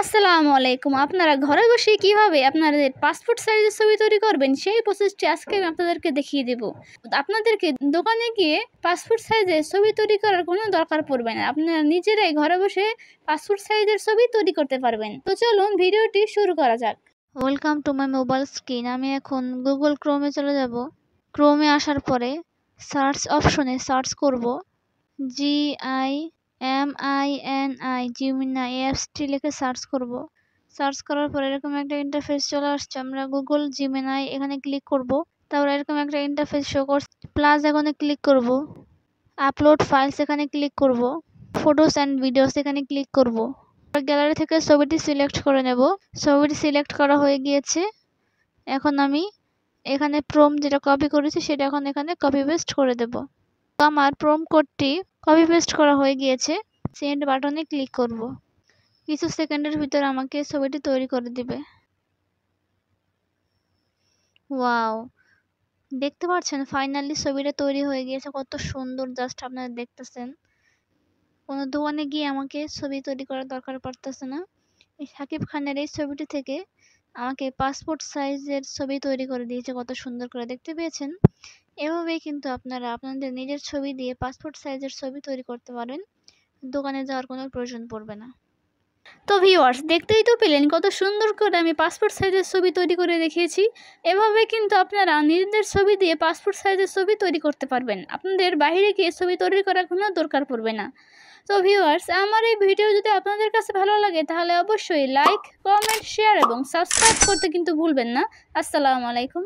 আসসালামু আলাইকুম। আপনারা ঘরে বসে কিভাবে আপনাদের পাসপোর্ট সাইজের ছবি তৈরি করবেন সেই প্রসেসটি আজকে আমি আপনাদেরকে দেখিয়ে দেব। আপনাদেরকে দোকানে গিয়ে পাসপোর্ট সাইজের ছবি তৈরি করার কোনো দরকার পড়বে না। আপনারা নিজেরাই ঘরে বসে পাসপোর্ট সাইজের ছবি তৈরি করতে পারবেন। তো চলুন ভিডিওটি শুরু করা যাক। Welcome to my mobile screen. আমি এখন গুগল ক্রোমে চলে যাব। ক্রোমে আসার পরে সার্চ অপশনে সার্চ করব জিমিনাই অ্যাপসটি লিখে সার্চ করব। সার্চ করার পরে এরকম একটা ইন্টারফেস চলে আসছে। আমরা গুগল জিমিনাই এখানে ক্লিক করব। তারপর এরকম একটা ইন্টারফেস শো করছে। প্লাস এখানে ক্লিক করব। আপলোড ফাইলস এখানে ক্লিক করব। ফটোস অ্যান্ড ভিডিওস এখানে ক্লিক করব। গ্যালারি থেকে ছবিটি সিলেক্ট করে নেব। ছবিটি সিলেক্ট করা হয়ে গিয়েছে। এখন আমি এখানে প্রম্পট যেটা কপি করেছি সেটা এখন এখানে কপি পেস্ট করে দেব। আমার প্রম্পট কোডটি কপি পেস্ট করা হয়ে গিয়েছে। সেন্ড বাটনে ক্লিক করব। কিছু সেকেন্ডের ভিতর আমাকে ছবিটি তৈরি করে দিবে। ওয়াও, দেখতে পাচ্ছেন ফাইনালি ছবিটা তৈরি হয়ে গিয়েছে। কত সুন্দর, জাস্ট আপনারা দেখতেছেন। কোনো দোকানে গিয়ে আমাকে ছবি তৈরি করার দরকার পড়তেছে না। এই শাকিব খানের এই ছবিটি থেকে আমাকে পাসপোর্ট সাইজের ছবি তৈরি করে দিয়েছে। কত সুন্দর করে দেখতে পেয়েছেন। এভাবেই কিন্তু আপনারা আপনাদের নিজের ছবি দিয়ে পাসপোর্ট সাইজের ছবি তৈরি করতে পারেন। দোকানে যাওয়ার কোনো প্রয়োজন পড়বে না। তো ভিউয়ার্স, দেখতেই তো পেলেন কত সুন্দর করে আমি পাসপোর্ট সাইজের ছবি তৈরি করে দেখিয়েছি। এভাবে কিন্তু আপনারা নিজেদের ছবি দিয়ে পাসপোর্ট সাইজের ছবি তৈরি করতে পারবেন। আপনাদের বাইরে গিয়ে ছবি তৈরি করার কোনো দরকার পড়বে না। তো ভিউয়ার্স, আমার এই ভিডিও যদি আপনাদের কাছে ভালো লাগে তাহলে অবশ্যই লাইক, কমেন্ট, শেয়ার এবং সাবস্ক্রাইব করতে কিন্তু ভুলবেন না। আসসালামু আলাইকুম।